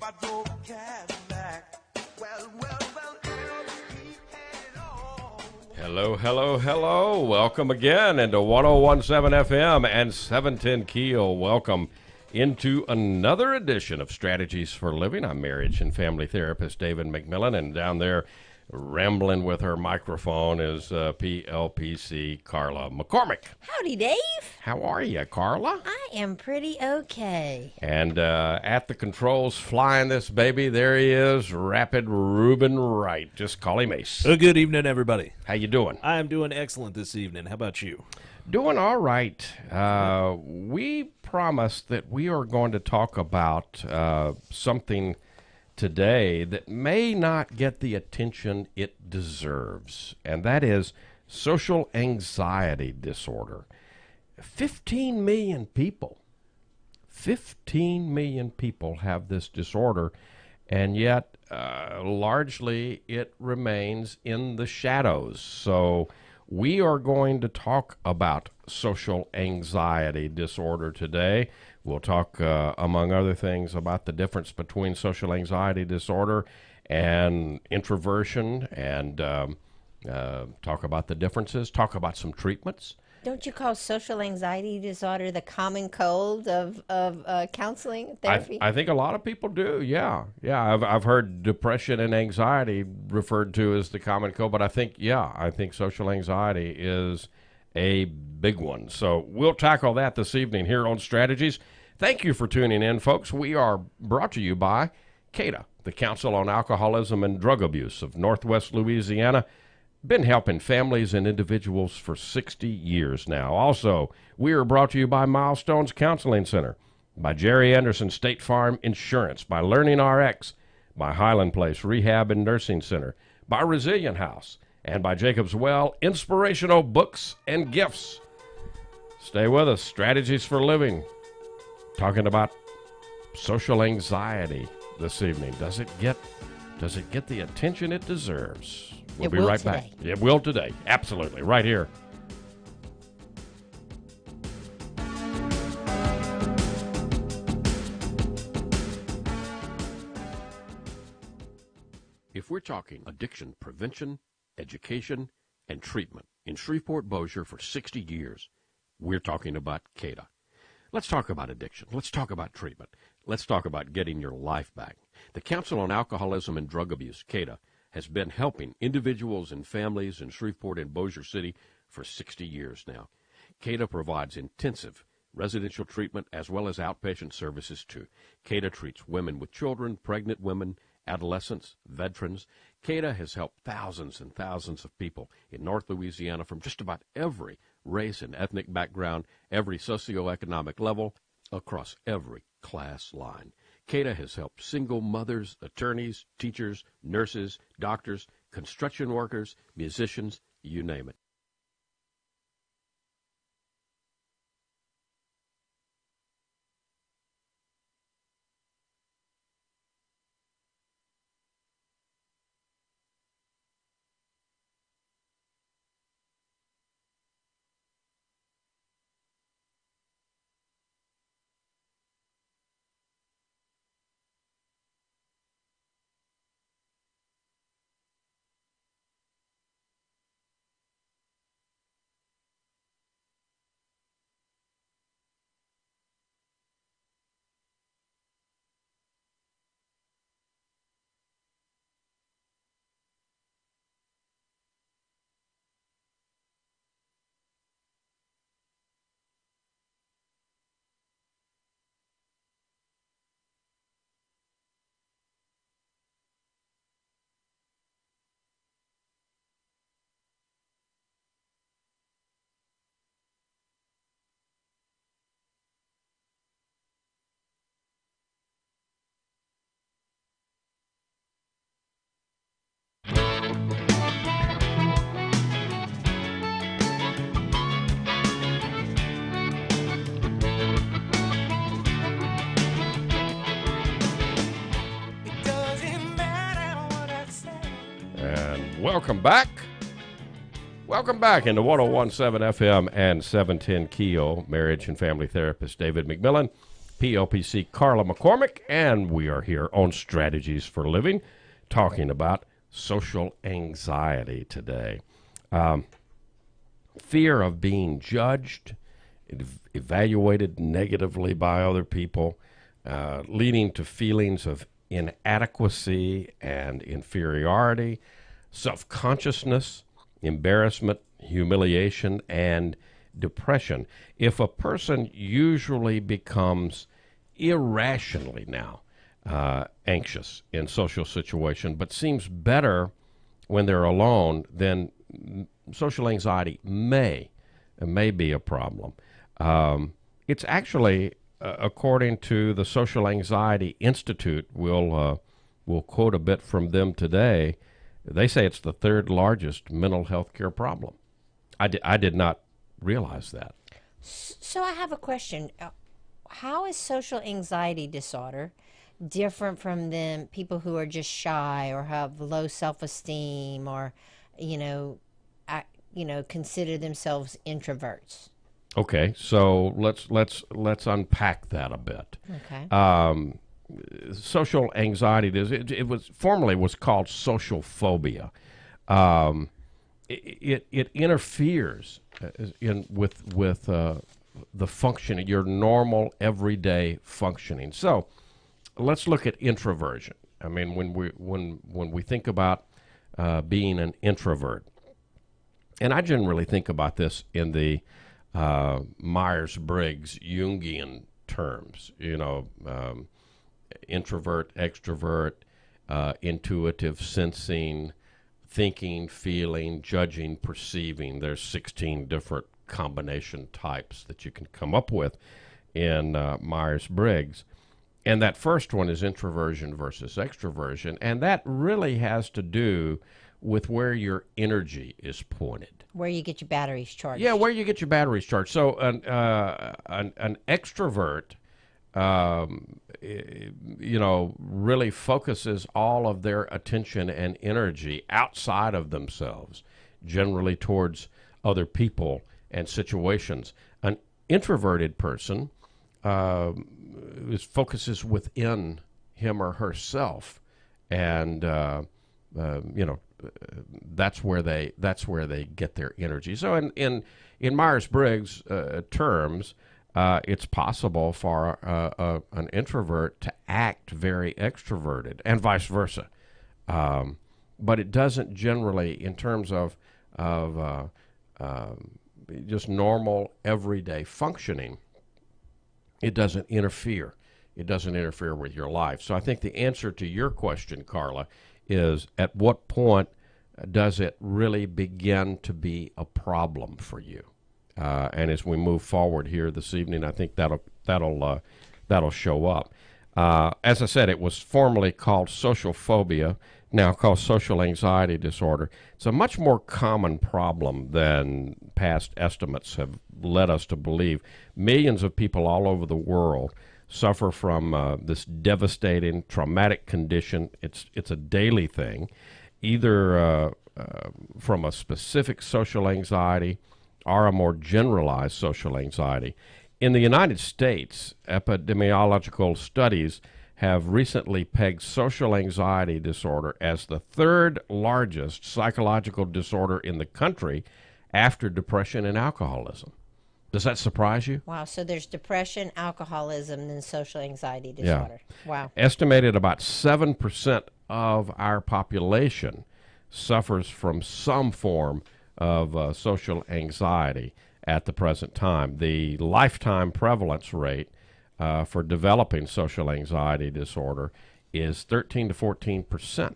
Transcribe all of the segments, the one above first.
I drove a Cadillac. Well, keep heading on. Hello, hello, hello. Welcome again into 1017 FM and 710 KEEL. Welcome into another edition of Strategies for Living. I'm marriage and family therapist David McMillan, and down there rambling with her microphone is PLPC Carla McCormick. Howdy, Dave. How are you, Carla? I am pretty okay. And at the controls, flying this baby, there he is, Rapid Ruben Wright. Just call him Ace. Good evening, everybody. How you doing? I am doing excellent this evening. How about you? Doing all right. We promised that we are going to talk about something today that may not get the attention it deserves, and that is social anxiety disorder. 15 million people have this disorder, and yet largely it remains in the shadows. So we are going to talk about social anxiety disorder today. We'll talk, among other things, about the difference between social anxiety disorder and introversion, and talk about the differences, talk about some treatments. Don't you call social anxiety disorder the common cold of counseling therapy? I think a lot of people do, yeah. I've heard depression and anxiety referred to as the common cold, but I think social anxiety is a big one. So we'll tackle that this evening here on Strategies. Thank you for tuning in, folks. We are brought to you by CADA, the Council on Alcoholism and Drug Abuse of Northwest Louisiana. Been helping families and individuals for 60 years now. Also, we are brought to you by Milestones Counseling Center, by Jerry Anderson State Farm Insurance, by Learning RX, by Highland Place Rehab and Nursing Center, by Resilient House, and by Jacob's Well Inspirational Books and Gifts. Stay with us. Strategies for Living. Talking about social anxiety this evening. Does it get the attention it deserves? We'll be right back. It will today. Absolutely. Right here. If we're talking addiction prevention, education, and treatment in Shreveport-Bossier for 60 years, we're talking about CADA. Let's talk about addiction. Let's talk about treatment. Let's talk about getting your life back. The Council on Alcoholism and Drug Abuse, CADA, has been helping individuals and families in Shreveport and Bossier City for 60 years now. CADA provides intensive residential treatment as well as outpatient services too. CADA treats women with children, pregnant women, adolescents, veterans. CADA has helped thousands and thousands of people in North Louisiana from just about every race and ethnic background, every socioeconomic level, across every class line. CADA has helped single mothers, attorneys, teachers, nurses, doctors, construction workers, musicians, you name it. Welcome back. Welcome back into 1017 FM and 710 KEEL, marriage and family therapist David McMillan. PLPC Carla McCormick, and we are here on Strategies for Living, talking about social anxiety today. Fear of being judged, evaluated negatively by other people, leading to feelings of inadequacy and inferiority, self-consciousness, embarrassment, humiliation, and depression. If a person usually becomes irrationally now anxious in social situation, but seems better when they're alone, then social anxiety may be a problem. It's actually, according to the Social Anxiety Institute, we'll quote a bit from them today. They say it's the third largest mental health care problem. I did not realize that. So I have a question. How is social anxiety disorder different from them people who are just shy or have low self-esteem or, consider themselves introverts? Okay, so let's unpack that a bit. Okay. Social anxiety it was formerly was called social phobia. It interferes with the functioning, your normal everyday functioning. So let's look at introversion. I mean, when we think about being an introvert, and I generally think about this in the Myers-Briggs Jungian terms. Introvert, extrovert, intuitive, sensing, thinking, feeling, judging, perceiving. There's 16 different combination types that you can come up with in Myers-Briggs. And that first one is introversion versus extroversion, and that really has to do with where your energy is pointed. Where you get your batteries charged. Yeah, where you get your batteries charged. So an extrovert, really focuses all of their attention and energy outside of themselves, generally towards other people and situations. An introverted person focuses within him or herself, and that's where they get their energy. So in Myers-Briggs terms, it's possible for an introvert to act very extroverted, and vice versa. But it doesn't generally, in terms of just normal everyday functioning, it doesn't interfere. It doesn't interfere with your life. So I think the answer to your question, Carla, is at what point does it really begin to be a problem for you? And as we move forward here this evening, I think that'll show up. As I said, it was formerly called social phobia, now called social anxiety disorder. It's a much more common problem than past estimates have led us to believe. Millions of people all over the world suffer from this devastating, traumatic condition. It's a daily thing, either from a specific social anxiety or a more generalized social anxiety. In the United States, epidemiological studies have recently pegged social anxiety disorder as the third largest psychological disorder in the country after depression and alcoholism. Does that surprise you? Wow, so there's depression, alcoholism, then social anxiety disorder. Yeah. Wow. Estimated about 7% of our population suffers from some form of social anxiety at the present time. The lifetime prevalence rate for developing social anxiety disorder is 13 to 14%.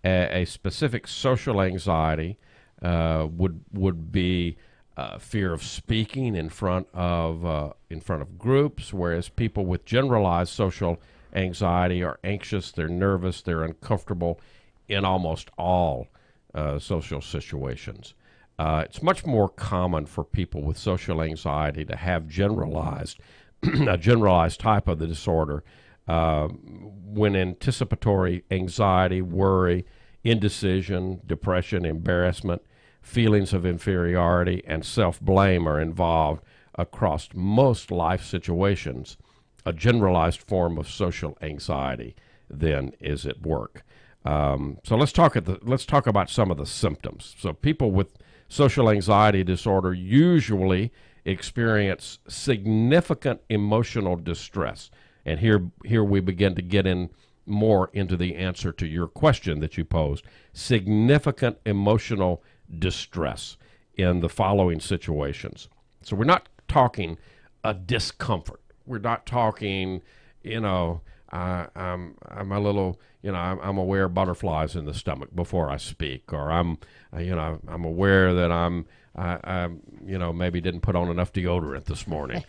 A specific social anxiety would be fear of speaking in front of groups, whereas people with generalized social anxiety are anxious, they're nervous, they're uncomfortable in almost all social situations. It's much more common for people with social anxiety to have generalized a generalized type of the disorder when anticipatory anxiety, worry, indecision, depression, embarrassment, feelings of inferiority, and self-blame are involved. across most life situations, a generalized form of social anxiety then is at work. So let's talk about some of the symptoms. So people with social anxiety disorder usually experience significant emotional distress. And here we begin to get in more into the answer to your question that you posed. Significant emotional distress in the following situations. So we're not talking a discomfort. We're not talking, I'm a little, I'm aware of butterflies in the stomach before I speak, or I'm aware that I maybe didn't put on enough deodorant this morning.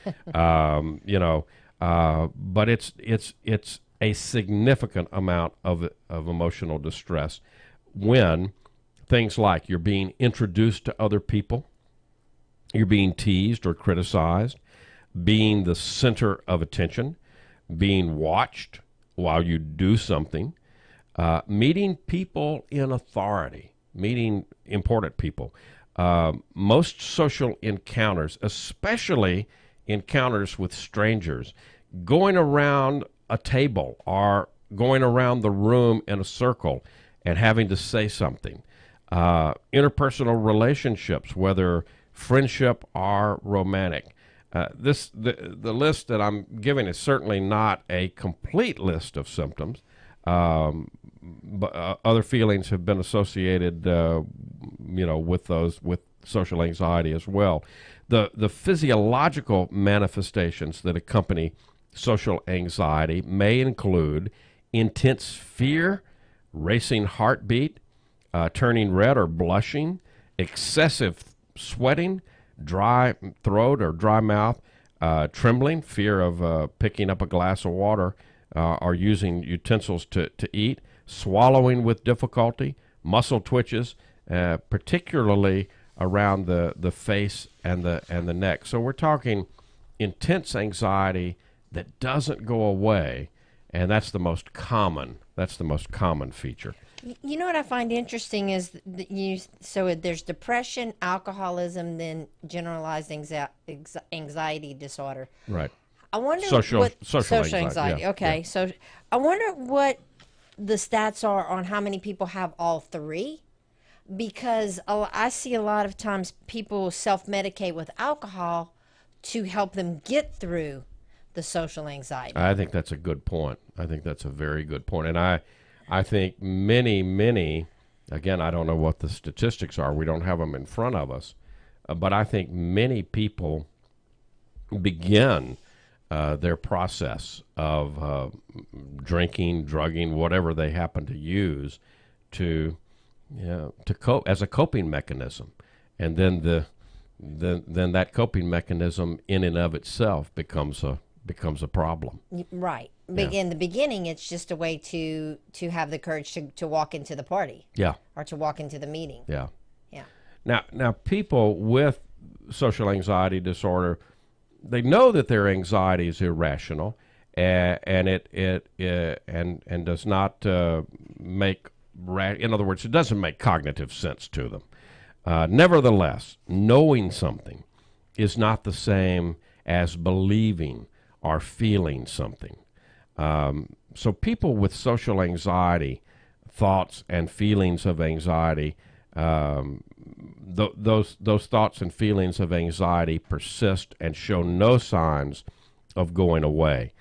But it's a significant amount of emotional distress when things like you're being introduced to other people, you're being teased or criticized, being the center of attention, being watched while you do something, meeting people in authority, meeting important people. Most social encounters, especially encounters with strangers, going around a table or going around the room in a circle and having to say something. Interpersonal relationships, whether friendship or romantic. The list that I'm giving is certainly not a complete list of symptoms, but other feelings have been associated, with social anxiety as well. The physiological manifestations that accompany social anxiety may include intense fear, racing heartbeat, turning red or blushing, excessive sweating, dry throat or dry mouth, trembling, fear of picking up a glass of water or using utensils to eat, swallowing with difficulty, muscle twitches, particularly around the face and the neck. So we're talking intense anxiety that doesn't go away, and that's the most common feature. You know what I find interesting is that there's depression, alcoholism, then generalized anxiety disorder. Right. I wonder social anxiety. Yeah. Okay, Yeah. so I wonder what the stats are on how many people have all three, because I see a lot of times people self-medicate with alcohol to help them get through the social anxiety. I think that's a good point. I think that's a very good point. And I think many, again, I don't know what the statistics are. We don't have them in front of us. But I think many people begin their process of drinking, drugging, whatever they happen to use to cope as a coping mechanism. And then then that coping mechanism in and of itself becomes a problem. Right. Yeah. In the beginning, it's just a way to have the courage to walk into the party. Yeah. Or to walk into the meeting. Yeah. Yeah. Now people with social anxiety disorder, they know that their anxiety is irrational, and it does not make in other words, it doesn't make cognitive sense to them. Nevertheless, knowing something is not the same as believing or feeling something. So people with social anxiety, thoughts and feelings of anxiety, those thoughts and feelings of anxiety persist and show no signs of going away,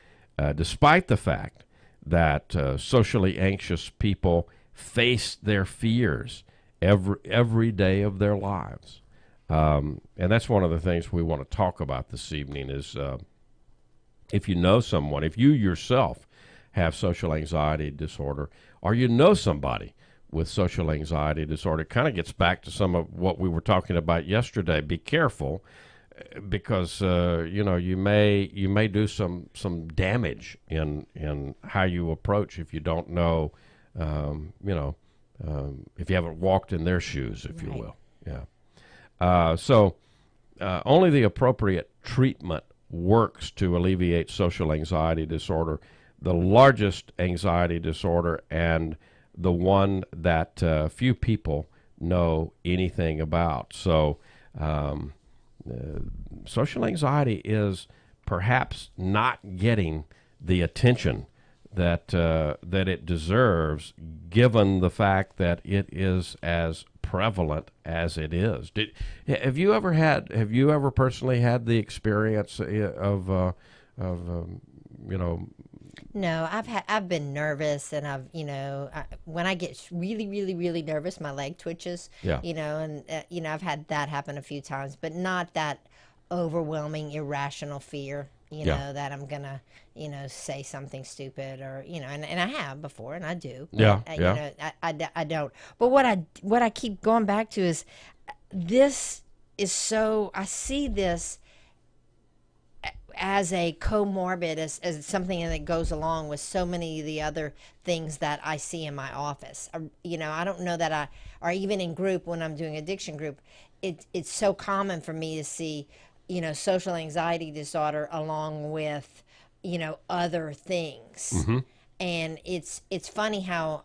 despite the fact that socially anxious people face their fears every day of their lives. And that's one of the things we want to talk about this evening is if you know someone, if you yourself have social anxiety disorder, or you know somebody with social anxiety disorder, it kind of gets back to some of what we were talking about yesterday. Be careful, because you may do some damage in how you approach if you don't know, if you haven't walked in their shoes, if you will. Yeah. So only the appropriate treatment works to alleviate social anxiety disorder, the largest anxiety disorder and the one that few people know anything about. So, social anxiety is perhaps not getting the attention that it deserves, given the fact that it is as prevalent as it is. Have you ever personally had the experience of No, I've been nervous, and when I get really, really, really nervous, my leg twitches. Yeah. And I've had that happen a few times, but not that overwhelming, irrational fear. Yeah. That I'm gonna, say something stupid, or and I have before, and I do. Yeah, But, yeah. I don't. But what I keep going back to is this is so. I see this as a comorbid, as something that goes along with so many of the other things that I see in my office. I don't know that or even in group when I'm doing addiction group, it's so common for me to see, social anxiety disorder along with, other things. And it's funny how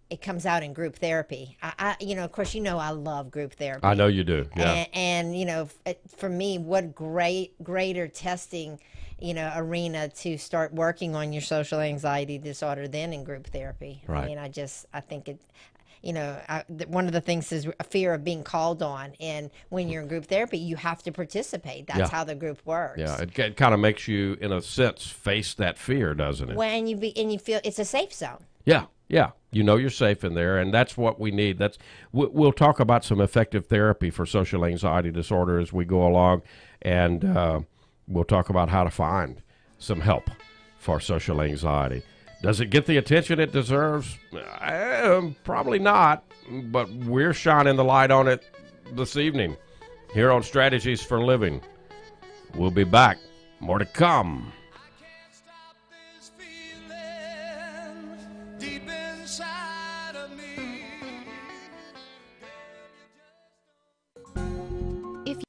it comes out in group therapy. Of course, I love group therapy. I know you do. Yeah. And for me, what greater testing, arena to start working on your social anxiety disorder than in group therapy. Right. I mean, I think it. One of the things is a fear of being called on, and when you're in group therapy, you have to participate. That's Yeah. how the group works. Yeah, it kind of makes you, in a sense, face that fear, doesn't it? When you feel it's a safe zone. Yeah, yeah. You know you're safe in there, and that's what we need. We'll talk about some effective therapy for social anxiety disorder as we go along, and we'll talk about how to find some help for social anxiety. Does it get the attention it deserves? Probably not, but we're shining the light on it this evening here on Strategies for Living. We'll be back. More to come. Can't stop this feeling deep inside of me. If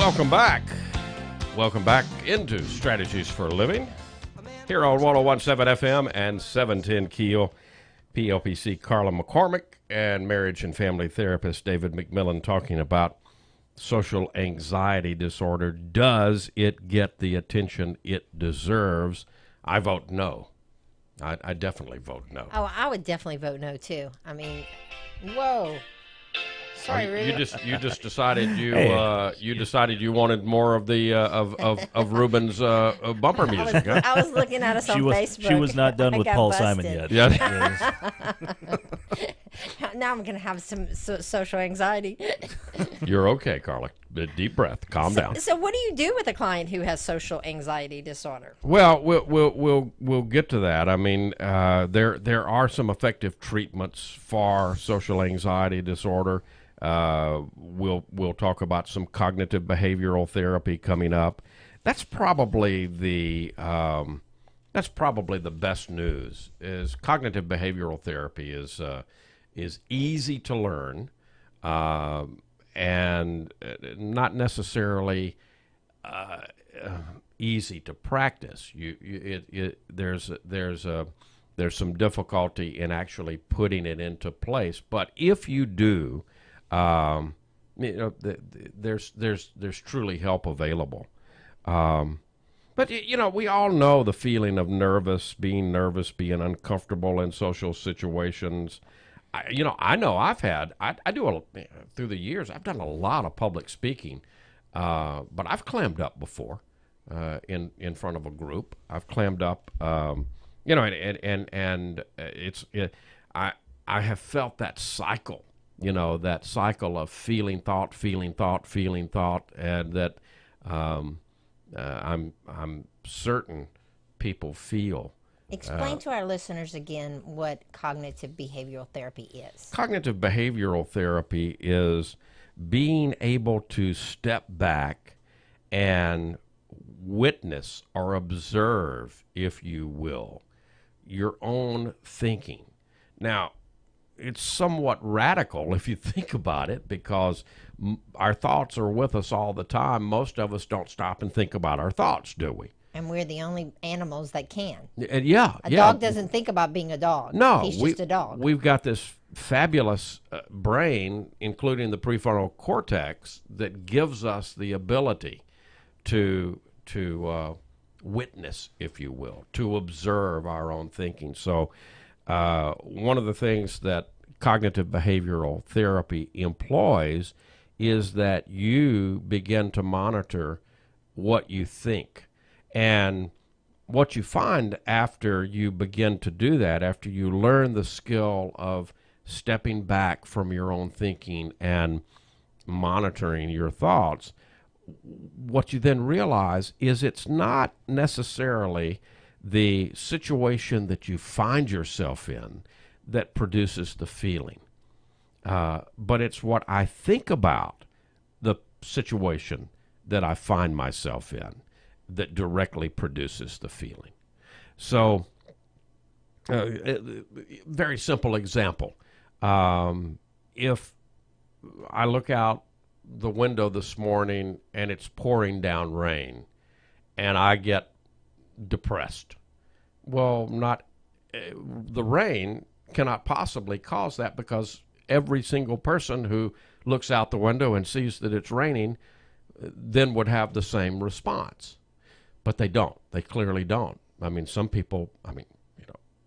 Welcome back. Welcome back into Strategies for Living here on 101.7 FM and 710 KEEL. PLPC Carla McCormick and marriage and family therapist David McMillan talking about social anxiety disorder. Does it get the attention it deserves? I vote no. I definitely vote no. Oh, I would definitely vote no too. I mean, whoa. Sorry, Ruben. You just decided you decided you wanted more of the of Ruben's bumper music. Huh? I was looking at us on Facebook. She was not done I with got Paul busted. Simon yet. Yeah. Now I'm going to have some social anxiety. You're okay, Carla. Deep breath. Calm down. So what do you do with a client who has social anxiety disorder? Well, we'll get to that. I mean, there are some effective treatments for social anxiety disorder. We'll talk about some cognitive behavioral therapy coming up. That's probably the best news. Is cognitive behavioral therapy is easy to learn, and not necessarily easy to practice. There's some difficulty in actually putting it into place. But if you do, there's truly help available. But we all know the feeling of being uncomfortable in social situations. I know through the years, I've done a lot of public speaking, but I've clammed up before, in front of a group. I've clammed up, I have felt that cycle, that cycle of feeling thought, and that, I'm certain people feel. Explain to our listeners again what cognitive behavioral therapy is. Cognitive behavioral therapy is being able to step back and witness or observe, if you will, your own thinking. Now, it's somewhat radical if you think about it, because our thoughts are with us all the time. Most of us don't stop and think about our thoughts, do we? And we're the only animals that can. A dog doesn't think about being a dog. No, he's just a dog. We've got this fabulous brain, including the prefrontal cortex, that gives us the ability to witness, if you will, to observe our own thinking. So one of the things that cognitive behavioral therapy employs is that you begin to monitor what you think. And what you find after you begin to do that, after you learn the skill of stepping back from your own thinking and monitoring your thoughts, what you then realize is it's not necessarily the situation that you find yourself in that produces the feeling, but it's what I think about the situation that I find myself in that directly produces the feeling. So, very simple example. If I look out the window this morning and it's pouring down rain and I get depressed, well, the rain cannot possibly cause that, because every single person who looks out the window and sees that it's raining then would have the same response. But they don't. They clearly don't. I mean, some people,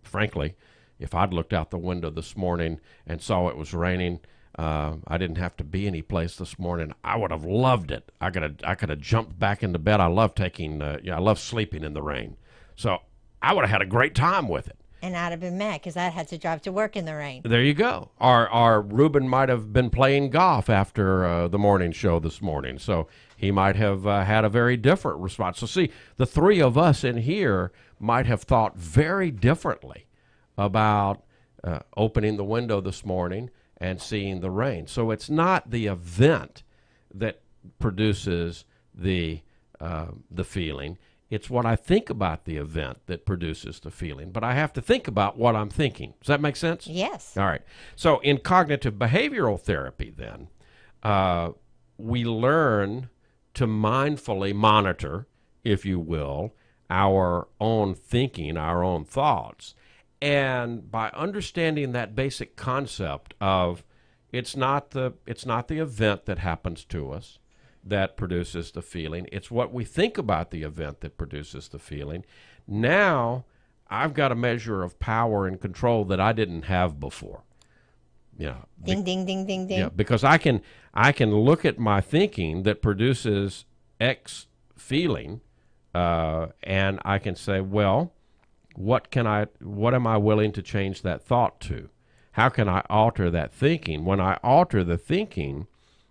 frankly, if I'd looked out the window this morning and saw it was raining, I didn't have to be any place this morning, I would have loved it. I could have jumped back into bed. I love I love sleeping in the rain. So I would have had a great time with it. And I'd have been mad because I had to drive to work in the rain. There you go. Or Ruben might have been playing golf after the morning show this morning, so he might have had a very different response. So see, the three of us in here might have thought very differently about opening the window this morning and seeing the rain. So it's not the event that produces the feeling. It's what I think about the event that produces the feeling. But I have to think about what I'm thinking. Does that make sense? Yes. All right. So in cognitive behavioral therapy then, we learn to mindfully monitor, if you will, our own thinking, our own thoughts. And by understanding that basic concept of it's not the event that happens to us that produces the feeling, it's what we think about the event that produces the feeling. Now I've got a measure of power and control that I didn't have before. Yeah. Ding, ding, ding, ding, ding. Yeah, because I can look at my thinking that produces X feeling, and I can say, well, what am I willing to change that thought to? How can I alter that thinking? When I alter the thinking,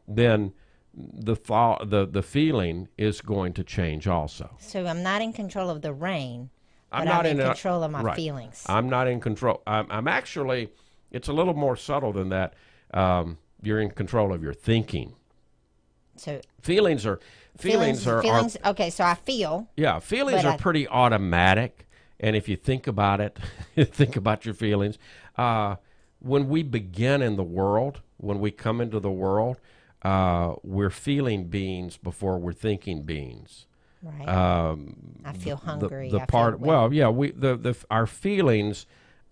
then the thought, the feeling is going to change also. So I'm not in control of the rain, but I'm not in control of my right. feelings. I'm not in control. I'm actually, it's a little more subtle than that. You're in control of your thinking. So feelings are. Okay, so I feel. Yeah, feelings are pretty automatic. And if you think about it, think about your feelings. When we begin in the world, when we come into the world, we're feeling beings before we're thinking beings. Right. I feel hungry. Our feelings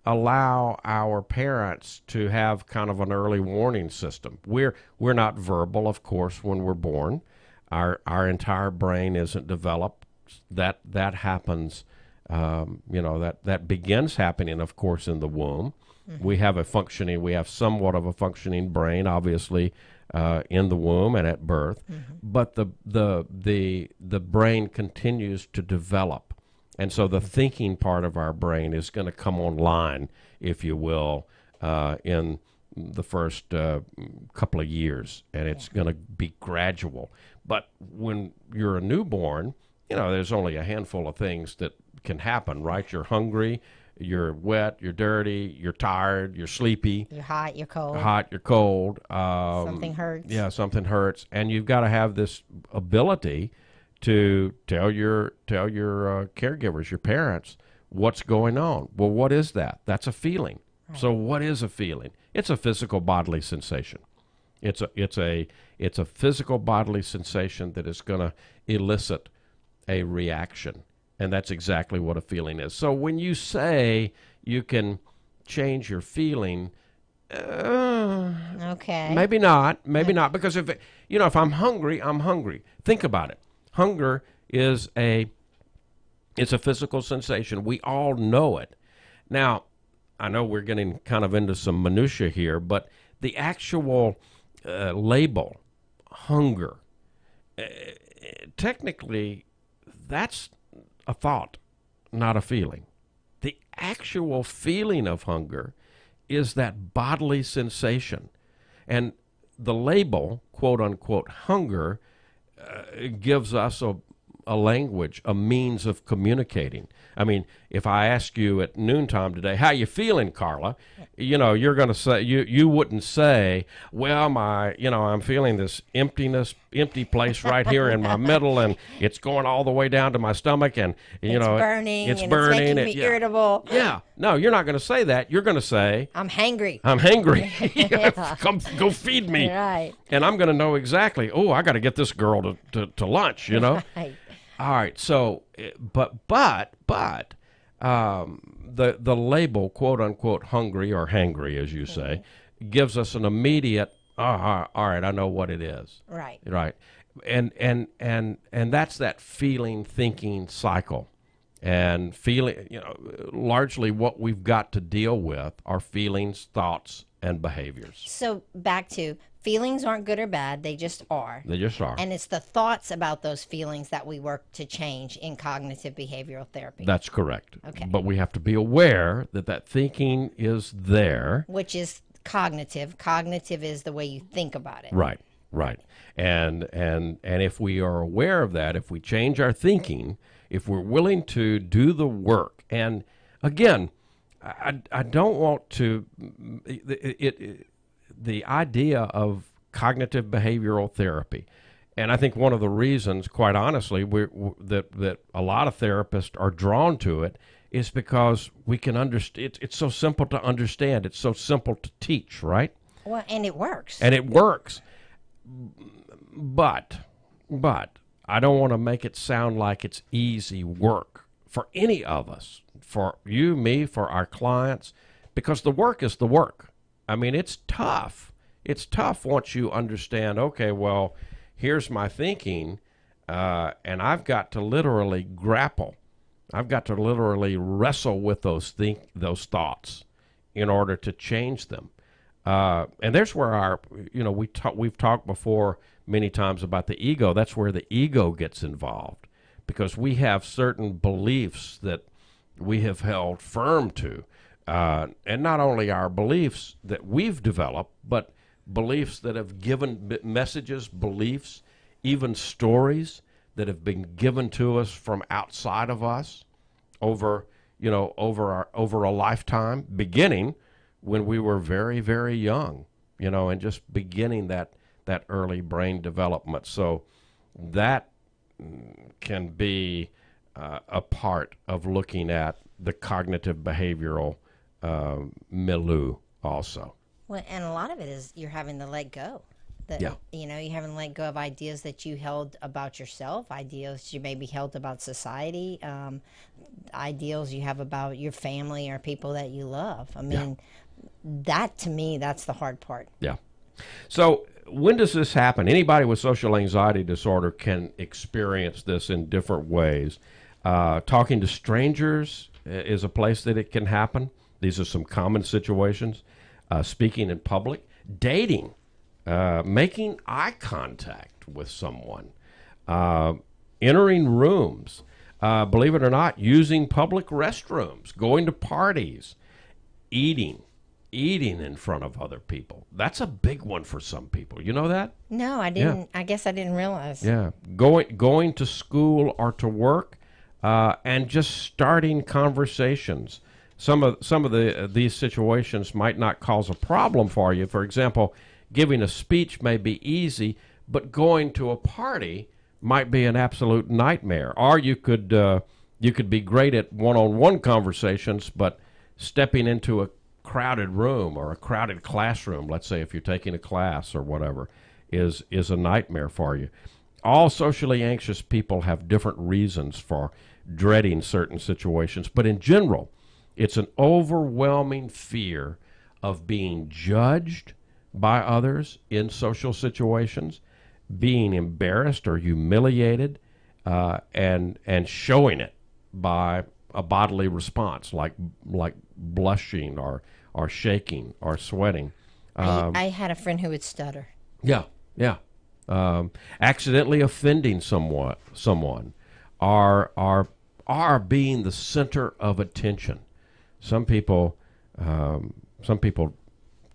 allow our parents to have kind of an early warning system. We're not verbal, of course, when we're born. Our entire brain isn't developed. That happens. That begins happening, of course, in the womb. Mm-hmm. We have somewhat of a functioning brain, obviously, in the womb and at birth. Mm-hmm. But the brain continues to develop. And so the thinking part of our brain is going to come online, if you will, in the first couple of years, and it's going to be gradual. But when you're a newborn, there's only a handful of things that can happen, right? You're hungry, you're wet, you're dirty, you're tired, you're sleepy. You're hot, you're cold. Hot, you're cold. Something hurts. Yeah, something hurts. And you've got to have this ability to tell your caregivers, your parents, what's going on. Well, what is that? That's a feeling. Right. So what is a feeling? It's a physical bodily sensation. It's a physical bodily sensation that is going to elicit a reaction. And that's exactly what a feeling is. So when you say you can change your feeling, okay, maybe not, because if I'm hungry, I'm hungry. Think about it. Hunger is it's a physical sensation. We all know it. Now, I know we're getting kind of into some minutia here, but the actual label, hunger, technically, that's a thought, not a feeling. The actual feeling of hunger is that bodily sensation. And the label, quote unquote, hunger, gives us a language, a means of communicating. I mean, if I ask you at noontime today, how you feeling, Carla? You're going to say, you wouldn't say, well, I'm feeling this empty place right here in my middle, and it's going all the way down to my stomach, and, it's burning, it's making me irritable. Yeah. No, you're not going to say that. You're going to say, I'm hangry. Come, go feed me. Right. And I'm going to know exactly, I got to get this girl to lunch, Right. All right, so, but the label, quote unquote, hungry or hangry, as you say, gives us an immediate, all right, I know what it is. Right. Right, and that's that feeling, thinking cycle, and feeling. Largely what we've got to deal with are feelings, thoughts, and behaviors. So back to. Feelings aren't good or bad. They just are. They just are. And it's the thoughts about those feelings that we work to change in cognitive behavioral therapy. That's correct. Okay. But we have to be aware that thinking is there. Which is cognitive. Cognitive is the way you think about it. Right. And if we are aware of that, if we change our thinking, if we're willing to do the work, and again, I don't want to... The idea of cognitive behavioral therapy, and I think one of the reasons, quite honestly, that a lot of therapists are drawn to it is because we can understand. It's so simple to understand. It's so simple to teach, right? Well, and it works. And it works. But I don't want to make it sound like it's easy work for any of us, for you, me, for our clients, because the work is the work. I mean, it's tough. It's tough once you understand, okay, well, here's my thinking, and I've got to literally grapple. I've got to literally wrestle with those thoughts in order to change them. And there's where we've talked before many times about the ego. That's where the ego gets involved because we have certain beliefs that we have held firm to. And not only our beliefs that we've developed, but beliefs that have given messages, beliefs, even stories that have been given to us from outside of us over a lifetime, beginning when we were very, very young, and just beginning that early brain development. So that can be a part of looking at the cognitive behavioral milieu also. Well, and a lot of it is you're having to let go. Yeah. You're having to let go of ideas that you held about yourself, ideas you maybe held about society, ideals you have about your family or people that you love. I mean, that to me, that's the hard part. Yeah. So when does this happen? Anybody with social anxiety disorder can experience this in different ways. Talking to strangers is a place that it can happen. These are some common situations. Speaking in public, dating, making eye contact with someone, entering rooms, believe it or not, using public restrooms, going to parties, eating in front of other people. That's a big one for some people. You know that? No, I didn't. Yeah. I guess I didn't realize. Yeah. Going to school or to work, and just starting conversations. Some of these situations might not cause a problem for you. For example, giving a speech may be easy, but going to a party might be an absolute nightmare. Or you could be great at one-on-one conversations, but stepping into a crowded room or a crowded classroom, let's say if you're taking a class or whatever, is a nightmare for you. All socially anxious people have different reasons for dreading certain situations, but in general, it's an overwhelming fear of being judged by others in social situations, being embarrassed or humiliated, and showing it by a bodily response like blushing or shaking or sweating. I had a friend who would stutter. Yeah. Accidentally offending someone, are being the center of attention. Some people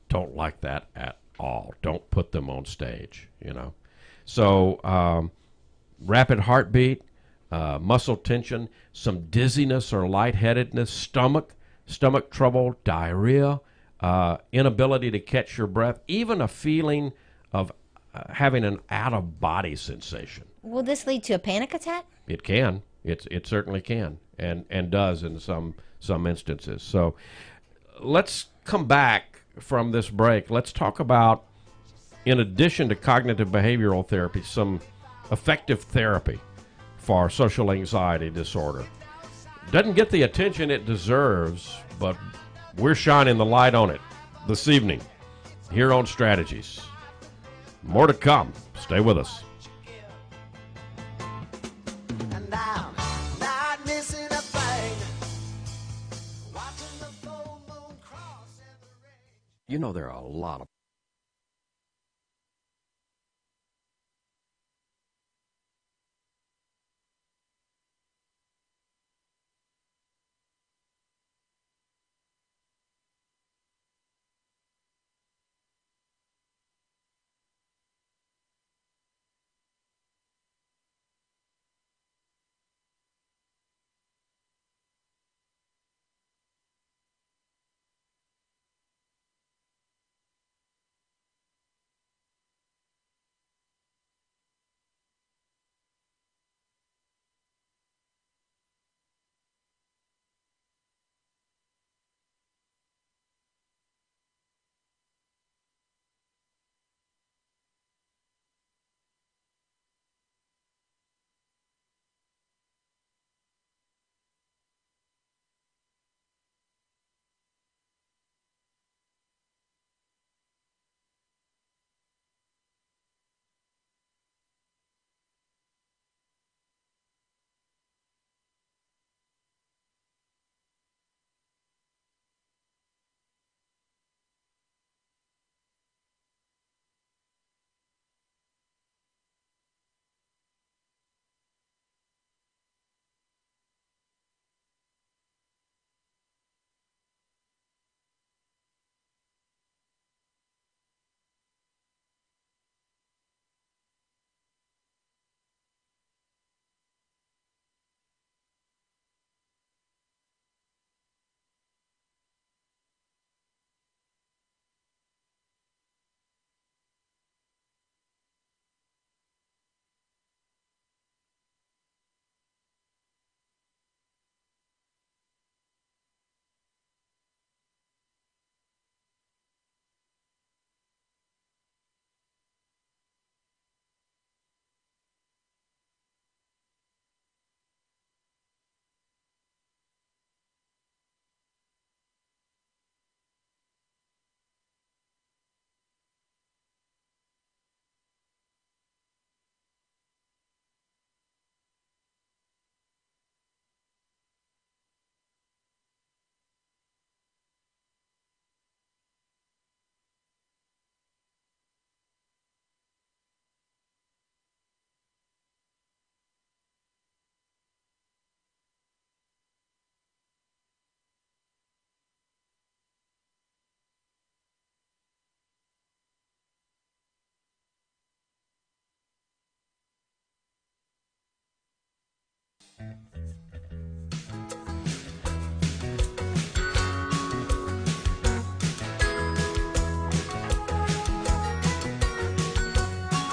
don't like that at all. Don't put them on stage, So rapid heartbeat, muscle tension, some dizziness or lightheadedness, stomach trouble, diarrhea, inability to catch your breath, even a feeling of having an out-of-body sensation. Will this lead to a panic attack? It can. It certainly can, and does in some instances. So let's come back from this break. Let's talk about, in addition to cognitive behavioral therapy, some effective therapy for social anxiety disorder. Doesn't get the attention it deserves, but we're shining the light on it this evening here on Strategies. More to come. Stay with us. And I'm not missing a thing. Watching the full moon cross in the rain. There are a lot of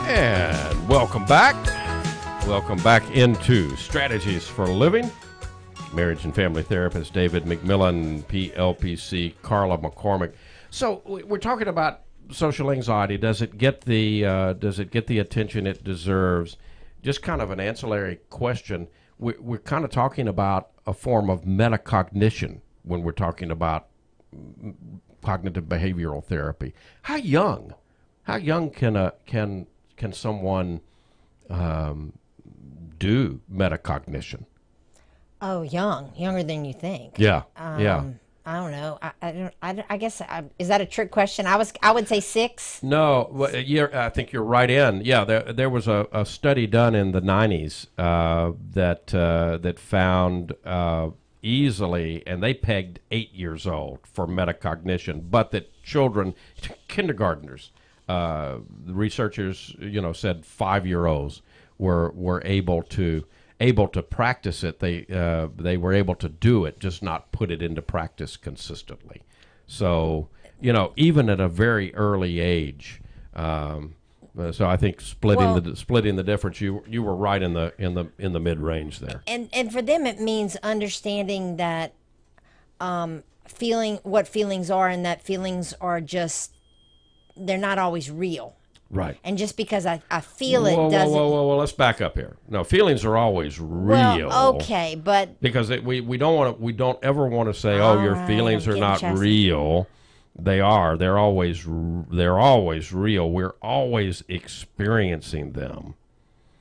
And welcome back. Welcome back into Strategies for Living. Marriage and family therapist David McMillan, PLPC, Carla McCormick. So we're talking about social anxiety. Does it get the attention it deserves? Just kind of an ancillary question. We're kind of talking about a form of metacognition when we're talking about cognitive behavioral therapy. How young can someone do metacognition? Oh, younger than you think. Yeah, yeah. I don't know. I guess is that a trick question? I would say 6. No, I think you're right in. Yeah, there was a study done in the 90s that found easily, and they pegged 8 years old for metacognition, but that children, kindergartners, the researchers, said 5-year-olds were able to practice it. They were able to do it, just not put it into practice consistently. So even at a very early age. So I think splitting the difference, you were right in the mid range there. And for them, it means understanding that feeling what feelings are, and that feelings are just, they're not always real. Right. And just because I feel it doesn't. Whoa, let's back up here. No, feelings are always real. Well, okay, but because we don't ever want to say, oh, your feelings are not real. They are. They're always real. We're always experiencing them.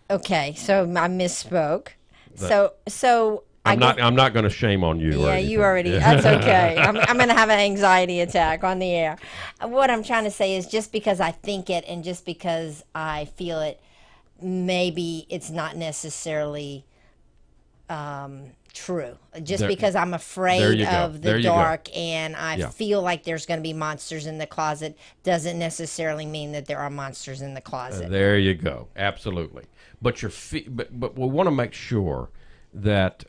Okay, so I misspoke. So I'm not going to shame on you. Yeah, you already. That's okay. I'm going to have an anxiety attack on the air. What I'm trying to say is, just because I think it and just because I feel it, maybe it's not necessarily true. Just because I'm afraid of the dark and I feel like there's going to be monsters in the closet doesn't necessarily mean that there are monsters in the closet. There you go. Absolutely. But but we want to make sure that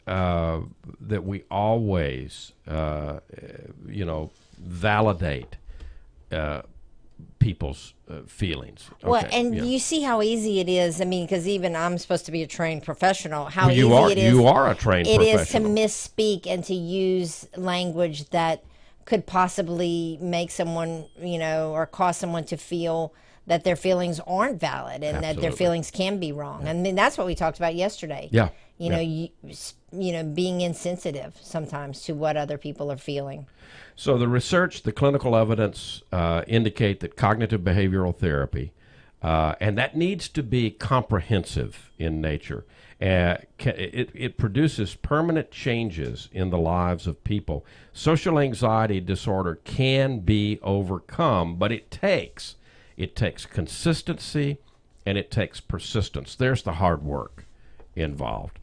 we always validate people's feelings. Okay. Well, and you see how easy it is. I mean, because even I'm supposed to be a trained professional. How easy it is. You are a trained professional. It is to misspeak and to use language that could possibly make someone, or cause someone to feel that their feelings aren't valid and that their feelings can be wrong. Yeah. I mean, that's what we talked about yesterday. Yeah. Being insensitive sometimes to what other people are feeling. So the research, the clinical evidence indicate that cognitive behavioral therapy, and that needs to be comprehensive in nature. It produces permanent changes in the lives of people. Social anxiety disorder can be overcome, but it takes consistency and it takes persistence. There's the hard work involved.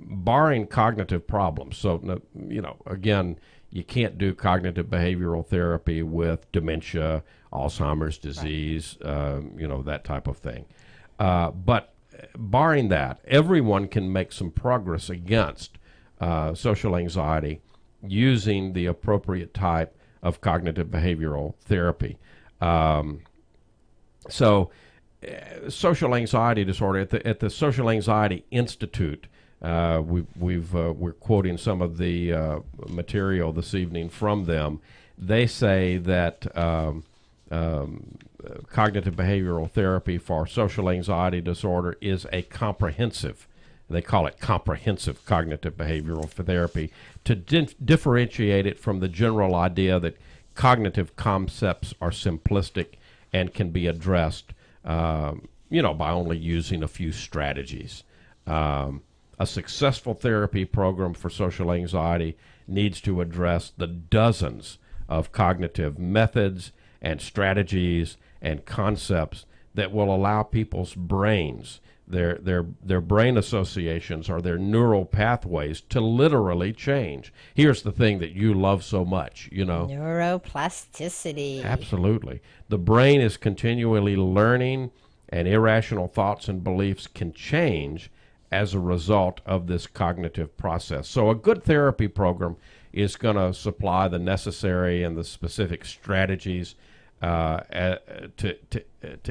Barring cognitive problems. So, again, you can't do cognitive behavioral therapy with dementia, Alzheimer's disease, that type of thing. But barring that, everyone can make some progress against social anxiety using the appropriate type of cognitive behavioral therapy. Social anxiety disorder at the Social Anxiety Institute. We're quoting some of the material this evening from them. They say that cognitive behavioral therapy for social anxiety disorder is a comprehensive. They call it comprehensive cognitive behavioral therapy to differentiate it from the general idea that cognitive concepts are simplistic and can be addressed by only using a few strategies. A successful therapy program for social anxiety needs to address the dozens of cognitive methods and strategies and concepts that will allow people's brains, their brain associations or their neural pathways to literally change. Here's the thing that you love so much, Neuroplasticity. Absolutely. The brain is continually learning, and irrational thoughts and beliefs can change as a result of this cognitive process. So a good therapy program is going to supply the necessary and the specific strategies to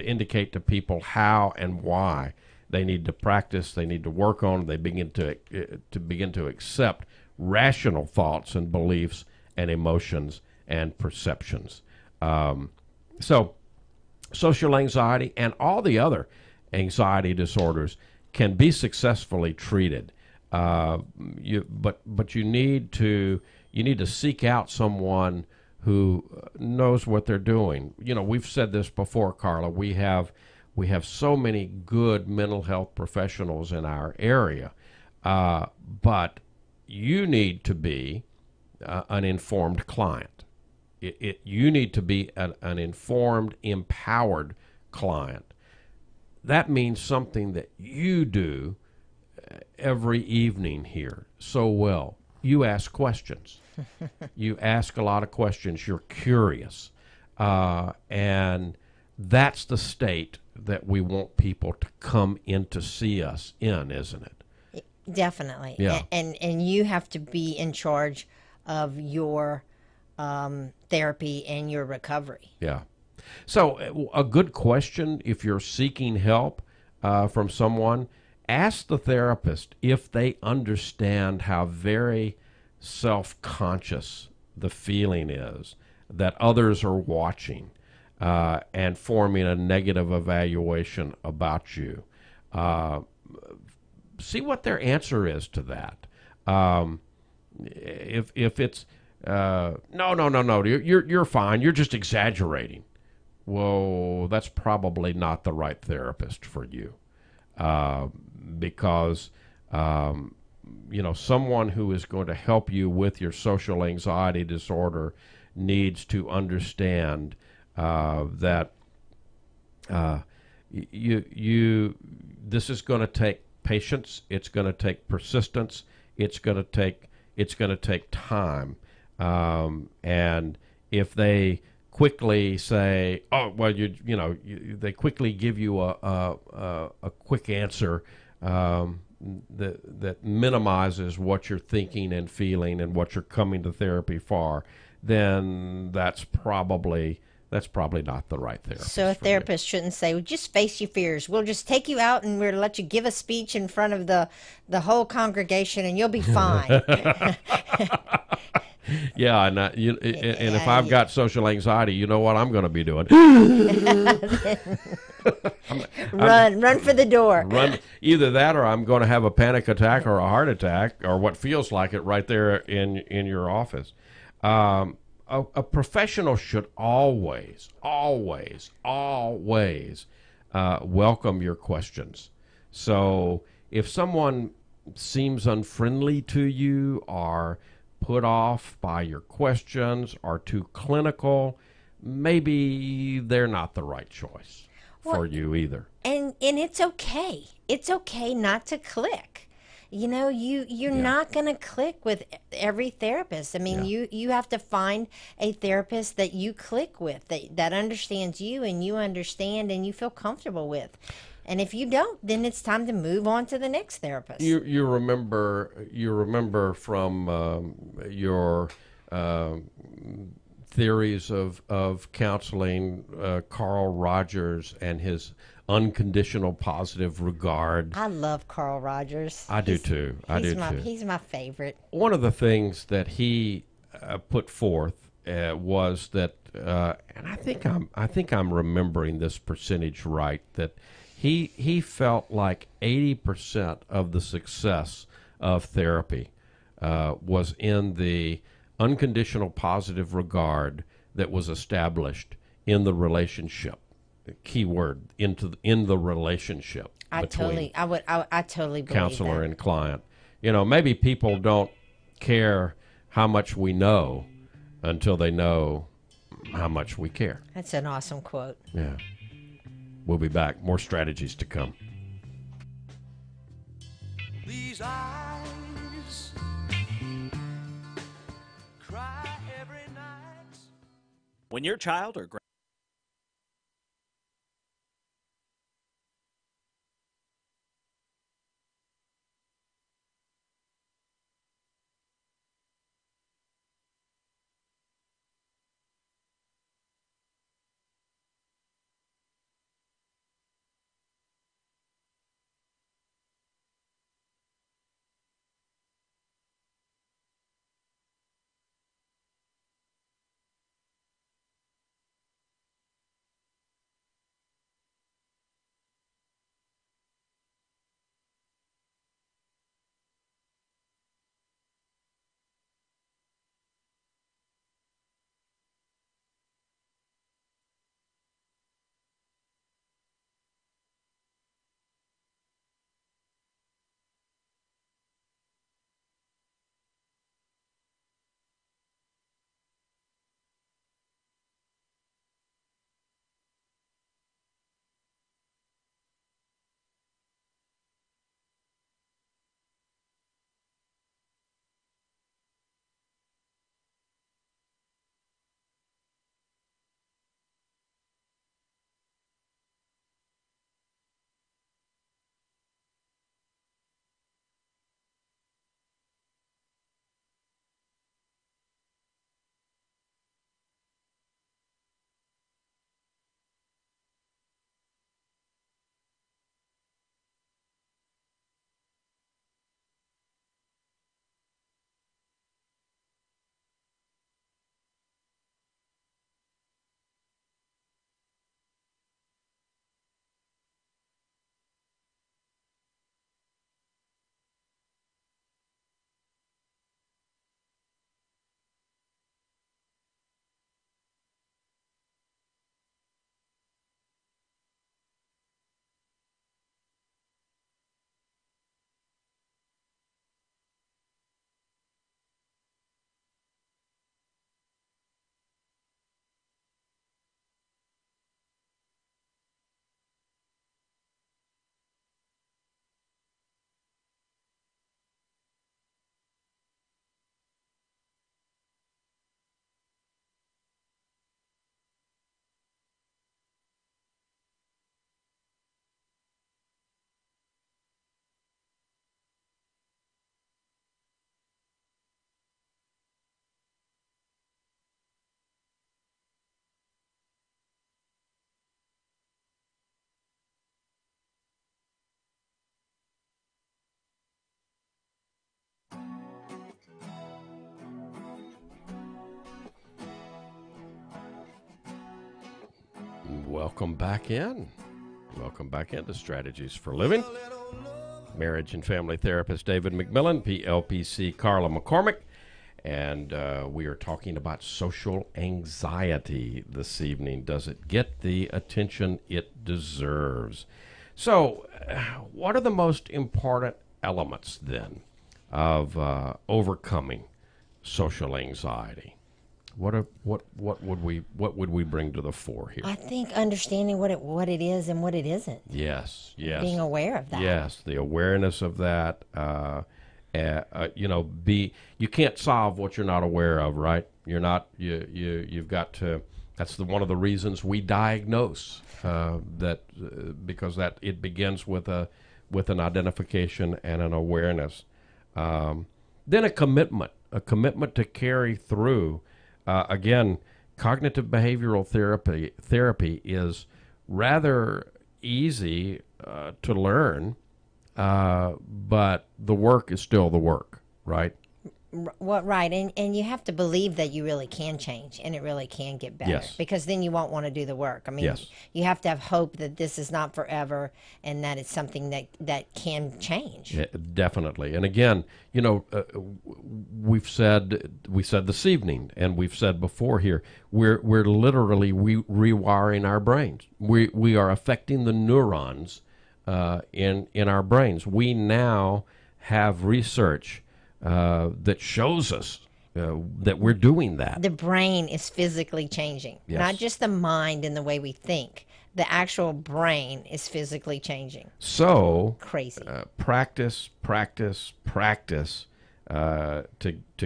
indicate to people how and why they need to practice, they need to work on, they begin to accept rational thoughts and beliefs and emotions and perceptions. So social anxiety and all the other anxiety disorders can be successfully treated. But you need to seek out someone who knows what they're doing. You know, we've said this before, Carla. We have so many good mental health professionals in our area, but you need to be an informed client. You need to be an informed, empowered client. That means something that you do every evening here so well. You ask questions. You ask a lot of questions. You're curious. And that's the state that we want people to come in to see us in, isn't it? Definitely. Yeah. And you have to be in charge of your therapy and your recovery. Yeah. So a good question, if you're seeking help from someone, ask the therapist if they understand how very self-conscious the feeling is that others are watching and forming a negative evaluation about you. See what their answer is to that. If it's no, you're fine, you're just exaggerating. Well, that's probably not the right therapist for you, because someone who is going to help you with your social anxiety disorder needs to understand that this is going to take patience. It's going to take persistence. It's going to take time. And if they quickly say, "Oh, well, they quickly give you a quick answer that minimizes what you're thinking and feeling and what you're coming to therapy for," then that's probably not the right therapist. So a therapist shouldn't say, well, just face your fears. We'll just take you out and we'll let you give a speech in front of the whole congregation and you'll be fine. Yeah, and if I've got social anxiety, you know what I'm going to be doing? Run for the door. Run, either that or I'm going to have a panic attack or a heart attack or what feels like it right there in your office. A professional should always welcome your questions. So if someone seems unfriendly to you or put off by your questions or too clinical, maybe they're not the right choice for you either. And it's okay. It's okay not to click. You're not going to click with every therapist. I mean, you have to find a therapist that you click with, that understands you and you understand and you feel comfortable with. And if you don't, then it's time to move on to the next therapist. You remember from your theories of counseling, Carl Rogers and his unconditional positive regard. I love Carl Rogers. I do too. He's my favorite. One of the things that he put forth was that, and I think I'm remembering this percentage right, that he felt like 80% of the success of therapy was in the unconditional positive regard that was established in the relationship. Key word, in the relationship. I totally believe counselor that. And client. Maybe people don't care how much we know until they know how much we care. That's an awesome quote. Yeah. We'll be back. More strategies to come. These eyes cry every night. When your child or Welcome back in. Welcome back into Strategies for Living. Marriage and family therapist David McMillan, PLPC Carla McCormick, and we are talking about social anxiety this evening. Does it get the attention it deserves? So, what are the most important elements then of overcoming social anxiety? What would we bring to the fore here? I think understanding what it is and what it isn't. Yes. Being aware of that. Yes, the awareness of that. You can't solve what you're not aware of, right? You're not. You've got to. That's one of the reasons we diagnose. Because it begins with an identification and an awareness. Then a commitment to carry through. Again, cognitive behavioral therapy is rather easy to learn, but the work is still the work, right? Right, and you have to believe that you really can change and it really can get better. Yes. Because then you won't want to do the work. I mean, Yes. You have to have hope that this is not forever and that it's something that can change. Yeah, definitely. And again, we said this evening, and we've said before here, we're literally rewiring our brains. We are affecting the neurons in our brains. We now have research that shows us that we're doing that. The brain is physically changing, Yes. not just the mind and the way we think. The actual brain is physically changing. So Crazy. practice to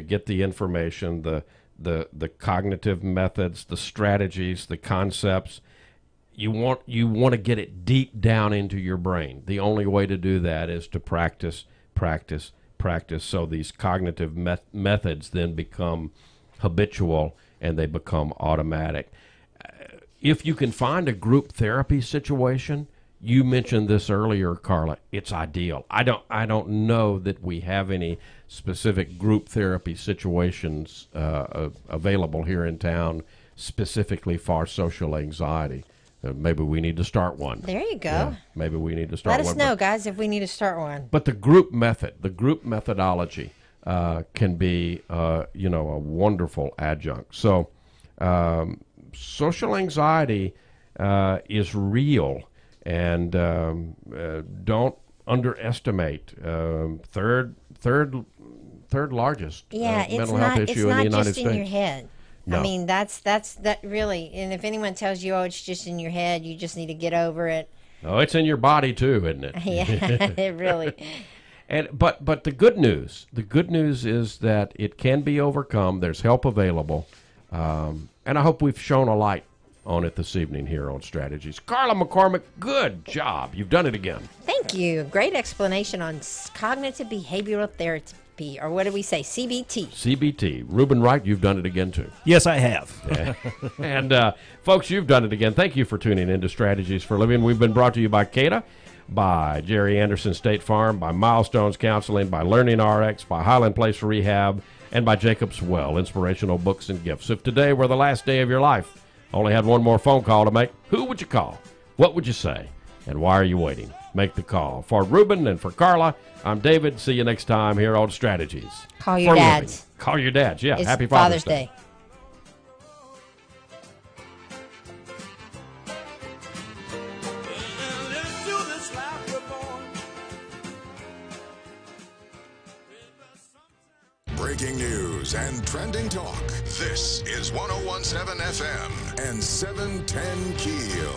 get the information, the cognitive methods, the strategies, the concepts. You want to get it deep down into your brain. The only way to do that is to practice. So these cognitive methods then become habitual and they become automatic. If you can find a group therapy situation, you mentioned this earlier, Carla, it's ideal. I don't know that we have any specific group therapy situations available here in town specifically for social anxiety. Maybe we need to start one. There you go. Yeah, maybe we need to start one. Let us know, guys, if we need to start one. But the group methodology can be, a wonderful adjunct. So social anxiety is real, and don't underestimate third largest mental health issue in the United States. It's not just in your head. No. I mean, that's really. And if anyone tells you, "Oh, it's just in your head," you just need to get over it. Oh, it's in your body too, isn't it? Yeah, it really. But the good news is that it can be overcome. There's help available, and I hope we've shown a light on it this evening here on Strategies. Carla McCormick, good job. You've done it again. Thank you. Great explanation on cognitive behavioral therapy, or what did we say? CBT. CBT. Reuben Wright, you've done it again too. Yes, I have. Yeah. And folks, you've done it again. Thank you for tuning in to Strategies for Living. We've been brought to you by CADA, by Jerry Anderson State Farm, by Milestones Counseling, by Learning RX, by Highland Place Rehab, and by Jacob's Well, inspirational books and gifts. If today were the last day of your life, only had one more phone call to make, who would you call? What would you say? And why are you waiting? Make the call. For Reuben and for Carla, I'm David. See you next time here on Strategies. Call your for dads. Living. Call your dads, yeah. It's Happy Father's Day. Breaking news and trending talk. This is 101.7 FM and 710 KEEL.